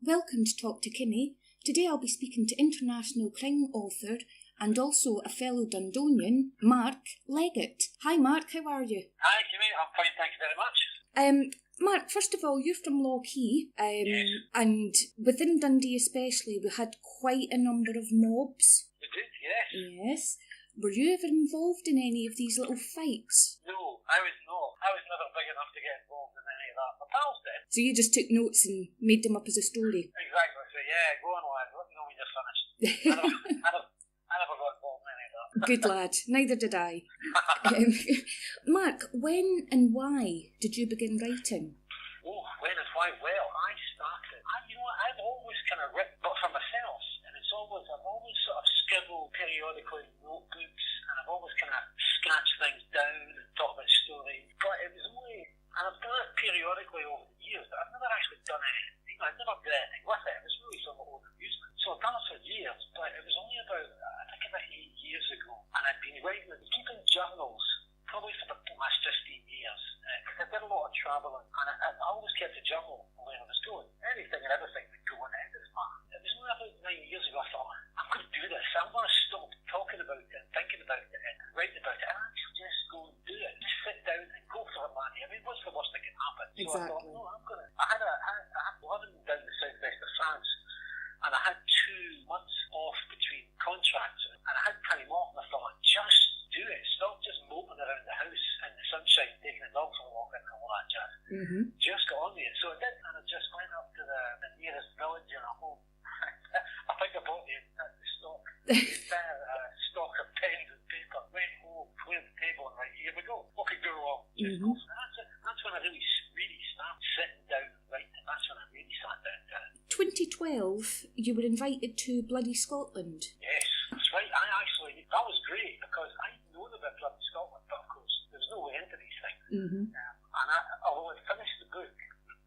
Welcome to Talk to Kimi. Today I'll be speaking to international crime author and also a fellow Dundonian, Mark Leggatt. Hi Mark, how are you? Hi Kimi, I'm fine, thank you very much. Mark, first of all, you're from Leggatt, Yes. and within Dundee especially, we had quite a number of mobs. We did, yes. Yes. Were you ever involved in any of these little fights? No, I was not. I was never big enough to get involved in any of that. My pals did. So you just took notes and made them up as a story? Exactly, so yeah, go on lad, let me know when you're finished. I never got involved in any of that. Good lad, neither did I. Mark, when and why did you begin writing? Oh, when and why? Well, I started. I've always kind of written, but for myself, and I've always sort of scribbled periodically in notebooks, and I've always kind of sketched things down and thought about stories. But it was only, and I've done it periodically over the years, but I've never actually done anything. I've never done anything with it. It was really for my own amusement. So I've done it for years, but it was only about, I think about 8 years ago, and I've been writing and keeping journals probably for the last 15 years, because I did a lot of travelling, and I always kept a journal of where I was going. Anything and everything would go in it. It was only about 9 years ago I thought, I'm going to do this. I'm going to stop talking about it, thinking about it, and writing about it, and actually just go and do it. Just sit down and go for it, man. I mean, what's the worst that can happen? Exactly. So I thought, no, I'm going to. I had living down the southwest of France, and I had 2 months off between contracts, and I had time off, and I thought, just do it. Stop just moping around the house in the sunshine, taking the dog for a walk and all that jazz. Mm-hmm. Just got on with it. So I did, and I just went up to the nearest village in a home. I think I bought the stock of pens and paper, went home, cleared the table, and right, here we go. What could go wrong? Just go. So that's when I really started sitting down and writing. That's when I really sat down to it. 2012, you were invited to bloody Scotland. Yes, that's right. That was great, because I'd known about bloody Scotland, but of course, there's no way into these things. Mm-hmm. Although I finished the book,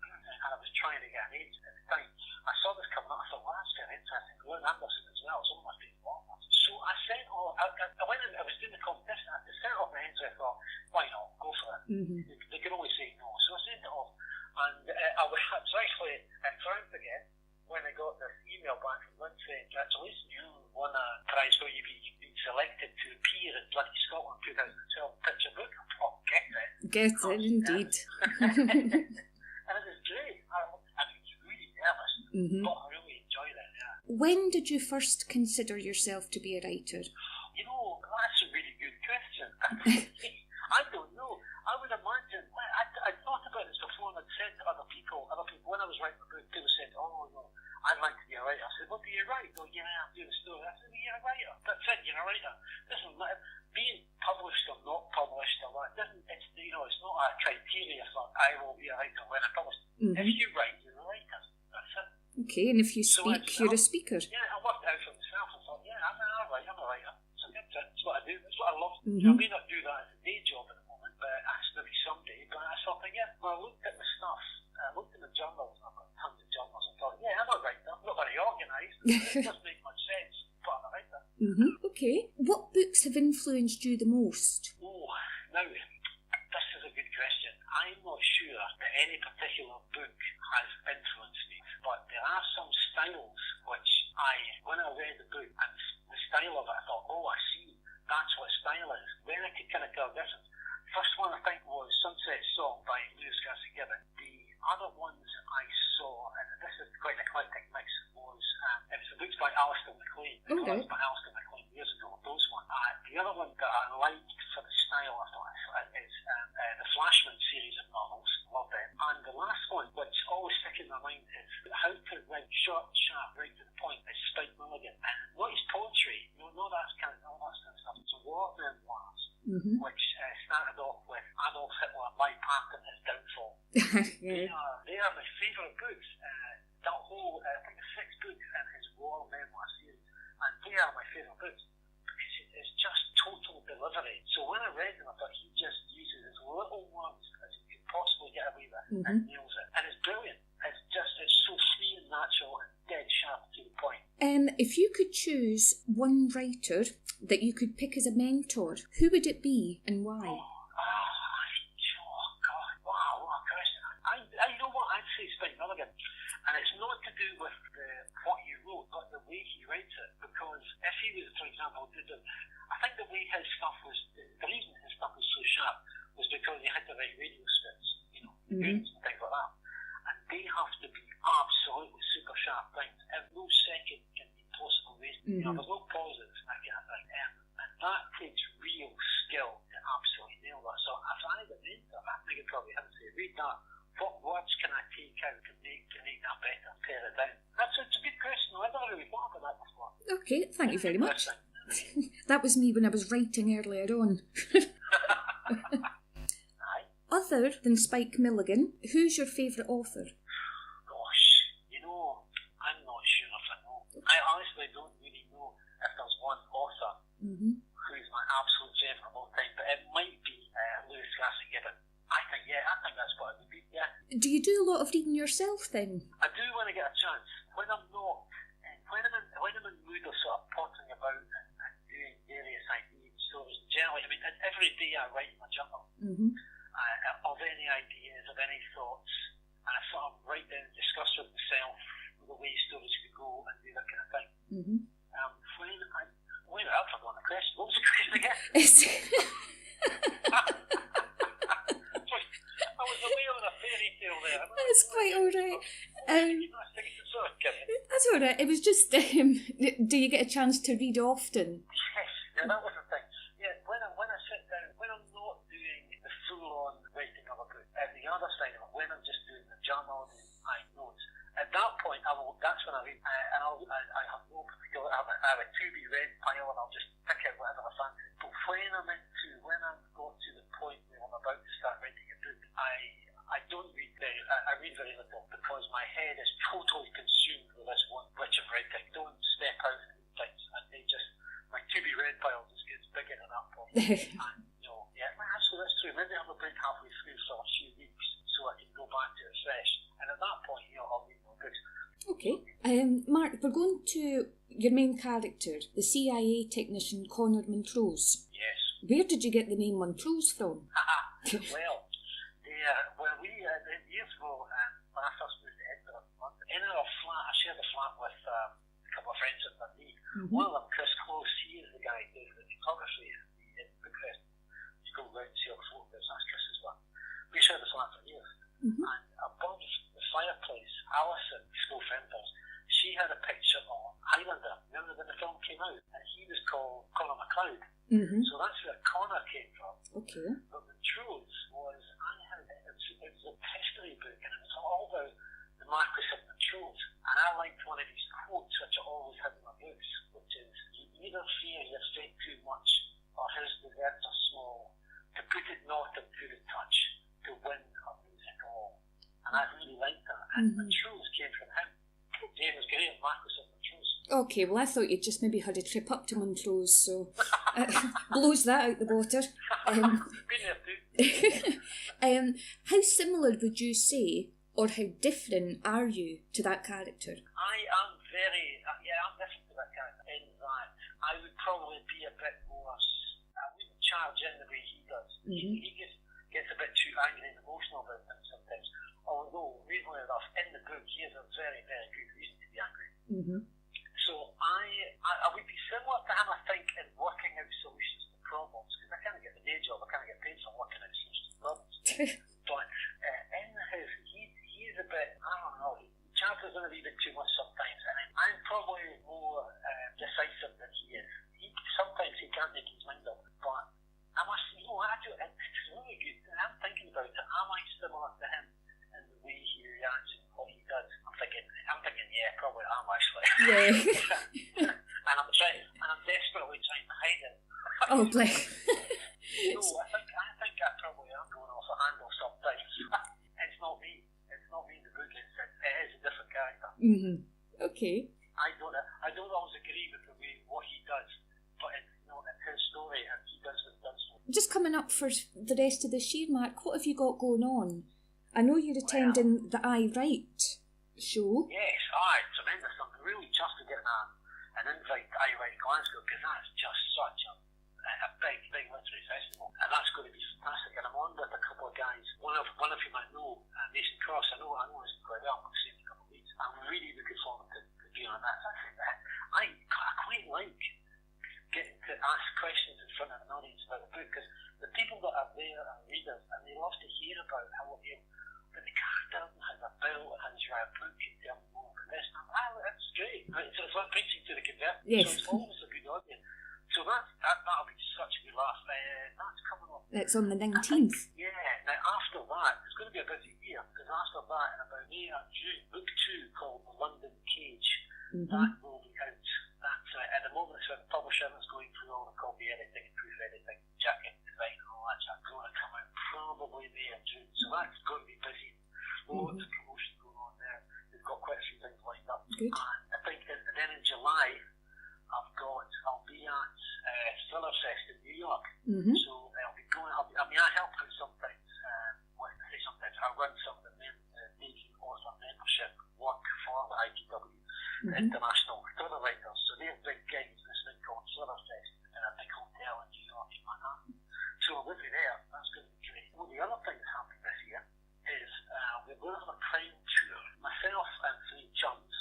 and I was trying to get an agent at the time, I saw this coming up, I thought, well, that's very interesting. Glenn Anderson as well, some of my favourite authors. So I sent off, I went in, I was doing the competition, I sent off my answer, I thought, why not, go for it. Mm-hmm. They can only say no. So I sent it off, and I was actually triumphed again when I got this email back from Lynn saying, congratulations, you won a prize where you've been selected to appear in bloody Scotland 2012 picture book. Oh, get it. Get it, indeed. And it was great. I was really nervous, but I really enjoyed it, yeah. When did you first consider yourself to be a writer? You know, that's a really good question. I don't know. I would imagine, I'd thought about this before, and I'd said to other people, when I was writing the book, people said, oh, no, I'd like to be a writer. I said, what do you write? Oh, yeah, I'm doing a story. I said, well, you're a writer. That's it, you're a writer. Doesn't matter. Being published or not published or what, it's not a criteria for I will be a writer when I'm published. Mm-hmm. If you write, you're a writer. That's it. Okay, and if you speak, you're a speaker. Yeah, I worked out for myself. I thought, yeah, I'm a writer. So that's it. That's what I do. That's what I love. Mm-hmm. I may not do that as a day job at the moment, but maybe someday. But I thought, yeah, when I looked at my stuff, I looked at the journals, I've got tons of journals, I thought, yeah, I'm a writer. I'm not very organised. It doesn't make much sense, but I'm a writer. Mm-hmm. Okay. What books have influenced you the most? Oh, now, this is a good question. I'm not sure that any particular book has influenced me, but there are some styles which when I read the book and the style of it, I thought, oh, I see, that's what style is. Then I could kind of tell the difference. First one I think was Sunset Song by Lewis Garcia Gibbon. The other ones I saw, and this is quite an eclectic mix, was it was the books by Alistair MacLean. Okay. By Alistair MacLean years ago. Those ones. The other one that I liked for the style, I thought, is the Flashman series of novels. Love them. And the last one, which always stick in my mind, is How to Write Short and Sharp, Right to the Point, by Spike Milligan. And what is poetry? All that kind of stuff. It's a war memoirs, which started off with Adolf Hitler, My Path and His Downfall. Yeah. They are my favourite books. That whole, I think the 6 books in his war memoir series, and they are my favourite books because it's just total delivery. So when I read them, I thought he just uses as little words as he could possibly get away with and nails it. And it's brilliant. It's so free and natural and dead sharp to the point. If you could choose one writer that you could pick as a mentor, who would it be and why? Oh God! Wow, what a question! You know what? I'd say Spike Milligan, and it's not to do do with what he wrote, but the way he writes it. Because if he was, for example, I think the way his stuff was, the reason his stuff was so sharp was because he had to write radio scripts, and things like that. And they have to be absolutely super sharp things. And no second can be possible wasted. There's no pauses, that kind of thing. And that takes real skill to absolutely nail that. So if I had an editor, I think I'd probably have to say, read that. What words can I take out to make that better, tear it down? It's a good question. I've never really thought about that before. Okay, thank you very much. That was me when I was writing earlier on. Other than Spike Milligan, who's your favourite author? Gosh, I'm not sure if I know. I honestly don't really know if there's one author who's my absolute favourite of all time, but it might be Lewis Grassic Gibbon. I think that's what it would be, yeah. Do you do a lot of reading yourself then? I do when I get a chance. When I'm not, when I'm in mood of sort of pottering about and doing various ideas, stories, generally, I mean, every day I write in my journal of any ideas, of any thoughts, and I sort of write down and discuss with myself the way stories could go and do that kind of thing. Wait, I've forgotten the question. What was the question again? I was away on a fairy tale there. That's quite alright. That's alright. It was just, do you get a chance to read often? Yes, yeah, that was the thing. Yeah, when I sit down, when I'm not doing the full-on writing of a book, and the other side of it, when I'm just doing the journal and my notes, at that point, that's when I read, and I have no particular, I have a to-be-read pile, and I'll just pick out whatever I fancy. But when I've got to the point where I'm about to start writing a book, I don't read I read very little, because my head is totally consumed with this one which I'm writing. Don't step out and read things, and my to-be-read pile just gets bigger at that point. So that's true. Maybe I'll have a break halfway through for a few weeks, so I can go back to it fresh. And at that point, I'll read more books. Okay. Mark, we're going to your main character, the CIA technician Connor Montrose. Yes. Where did you get the name Montrose from? Years ago, when I first moved to Edinburgh, in our flat, I shared a flat with a couple of friends in Dundee. One of them, Chris Close, he is the guy who does the photography at the Book Festival. You go round and see all the photos, that's Chris's one. We shared the flat for years. And above the fireplace, Alison, his school friend of ours, she had a picture of Highlander. Remember when the film came out? And he was called Connor MacLeod. So that's where Connor came from. Okay. But Montrose was, it was a history book, and it was all about the Marquis of Montrose. And I liked one of his quotes, which I always had in my books, which is, "You neither fear your fate too much, or his deserts are small, to put it not into the touch, to win or lose it all." And I really liked that. And Montrose came from him. James Graham, Marquis of Montrose. Okay, well I thought you'd just maybe had a trip up to Montrose, so blows that out the water. Been there too. How similar would you say, or how different are you to that character? I am I'm different to that character in that I would probably be a bit more, I wouldn't charge in the way he does. He gets a bit too angry and emotional about things sometimes. Although, reasonably enough, in the book, he has a very, very good reason to be angry. So I would be similar to him, I think, in working out solutions to problems, because I kind of get the day job, I kind of get paid for working out solutions to problems. But in his, he is a bit, I don't know, chances are a wee bit too much sometimes, and I'm probably more decisive than he is. Sometimes he can't make his mind up, but I must, it's really good. I'm thinking about it, am I similar to him in the way he reacts and what he does? I'm thinking, yeah, probably am actually. Yeah. and I'm desperately trying to hide it. Oh, bless. No, I think I probably am going off a handle sometimes. It's not me. It's not me in the book. It is a different character. Okay. I don't always agree with the way what he does, but it's his story, and he does what he does. Just coming up for the rest of this year, Mark, what have you got going on? I know you're attending the I Write show. Yes, tremendous. I'm really chuffed to get an invite to I Write Glasgow, because that's just such a big literary festival, and that's going to be fantastic. And I'm on with a couple of guys, one of whom I know, Mason Cross. I know him quite well. I'm going to see him in a couple of weeks. I'm really looking forward to being on that. I quite like getting to ask questions in front of an audience about the book, because the people that are there are readers, and they love to hear about how the character has a bill and has a book and they're more of this. That's great. Right? So it's like preaching to the converted. Yes. So it's always a good audience. So that'll be such a good laugh. That's coming up. That's on the 19th. Yeah. Now after that, it's going to be a busy year, because after that, in about May or June, book 2 called The London Cage, that will be out. That's at the moment, it's with the publisher that's going through all the copy editing, proof editing, jacket design, and all that stuff. Going to come out probably May or June. So that's going to be busy. Loads of promotion going on there. We've got quite a few things lined up. Good. And I think, and then in July, I'll be at Thriller Fest in New York. So I'll be going. I help out sometimes. Sometimes I run some of the debut author mentorship work for the ITW International Thriller Writers. So they're big gigs. This thing called Thriller Fest in a big hotel in New York in Manhattan. So we'll be there. That's going to be great. Well, the other thing that's happening this year is we're going to have a crime tour. Myself and 3 chums,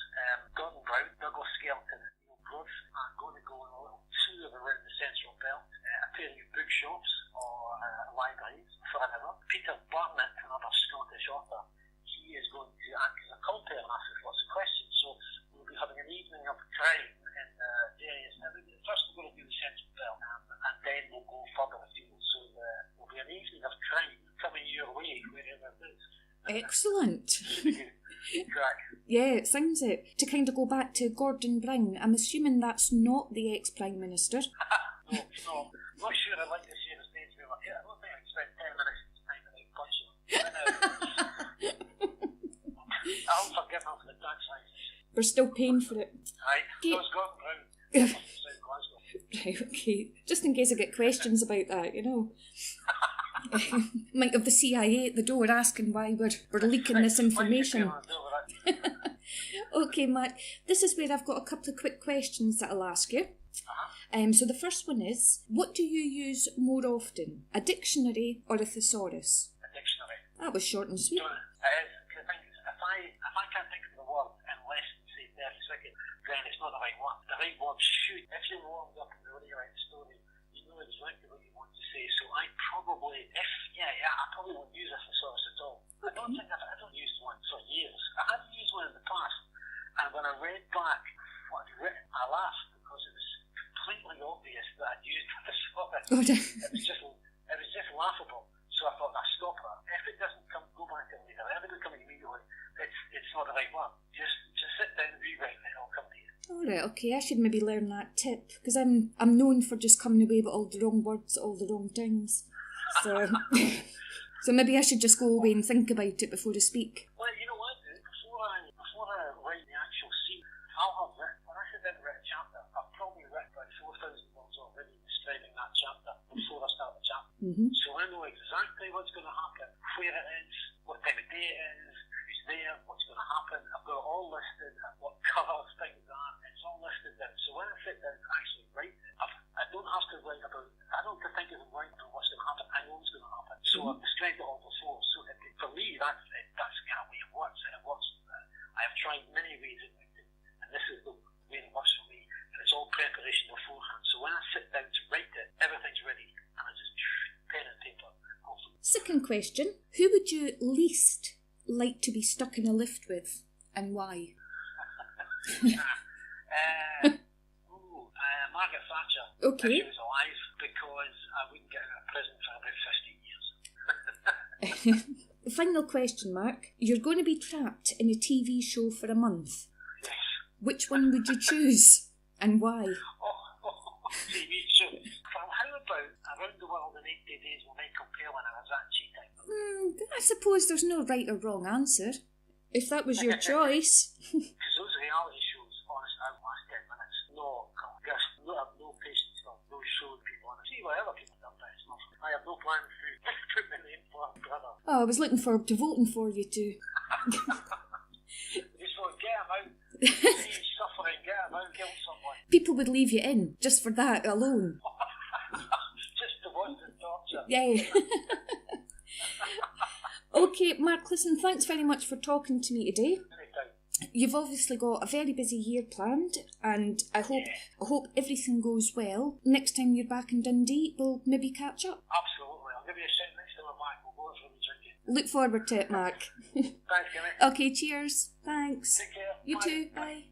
Gordon Brown, Douglas Skelton, and Neil Gross, are going to go on a little tour around the Central Belt, a pair of bookshops or libraries for an hour. Peter Barnett, another Scottish author, he is going to act as a compere and ask us lots of questions. So we'll be having an evening of crime in various. First we're going to do the Central Belt, and then we'll go further afield. So there'll be an evening of crime coming your way wherever it is. Excellent. Crack. Yeah, it sounds it. To kind of go back to Gordon Brown, I'm assuming that's not the ex-Prime Minister. No, it's not. I'm not sure I'd like to share the stage with him. I don't think I'd spend 10 minutes time without punching him. I'll forgive him for the tax license. We're still paying for it. Aye, Okay. that was Gordon Brown. South Glasgow. Right, okay. Just in case I get questions about that, you know. Might have the CIA at the door asking why we're leaking this information. Okay, Mark, this is where I've got a couple of quick questions that I'll ask you. So the first one is, what do you use more often, a dictionary or a thesaurus? A dictionary. That was short and sweet. It is, because if I can't think of the word in less than, say, 30 seconds, then it's not the right one. The right word should, if you're warmed up and ready to write the story, you know exactly what you want to say. So I probably won't use a thesaurus at all. I don't use one for years. I hadn't used one in the past, and when I read back what I'd written, I laughed because it was completely obvious that I'd used a thesaurus. It was just laughable. So I thought, stop that. If it doesn't come, go back to it later. If it doesn't come immediately, it's not the right one. Just sit down and rewrite it, and it'll come to you. Alright, okay, I should maybe learn that tip, because I'm known for just coming away with all the wrong words at all the wrong times. So so maybe I should just go away and think about it before I speak. Well, you know what, dude? Before I write the actual scene, I'll have written, when I sit down to write a chapter, I've probably written about 4,000 words already describing that chapter before I start the chapter. So I know exactly what's going to happen, where it is, what time of day it is, who's there, what's going to happen. I've got it all listed, and what colours things are. It's all listed down. So when I sit down to actually write it, I don't have to write about, I don't have to think of writing about what's going to happen. I know what's going to happen. So I've described it all before. So for me, that's the kind of way it works. And it works. I have tried many ways of writing, and this is the way it works for me. And it's all preparation beforehand. So when I sit down to write it, everything's ready, and I just pen and paper. Second question, who would you least like to be stuck in a lift with, and why? Margaret Thatcher. Okay. If she was alive, because I wouldn't get out of prison for about 15 years. Final question, Mark. You're going to be trapped in a TV show for a month. Yes. Which one would you choose, and why? TV show. Well, how about Around the World in 80 Days with Michael Palin and Azat cheating? I suppose there's no right or wrong answer. If that was your choice. Because those reality shows, honestly, I last 10 minutes. I have no patience for no showing people on it. See what other people have done, but it's not. I have no plan to put my name for it, brother. Oh, I was looking forward to voting for you too. Just thought, get him out. See he's suffering, get him out, kill someone. People would leave you in, just for that alone. Just to watch the torture. Yeah. Okay, Mark, listen, thanks very much for talking to me today. Anytime. you've obviously got a very busy year planned, and I hope everything goes well. Next time you're back in Dundee, we'll maybe catch up. Absolutely. I'll give you a shout next time I'm back. We'll go for the drinking. Look forward to it, Mark. Thanks, Kimmy. Okay, cheers. Thanks. Take care. You Bye. too. Bye.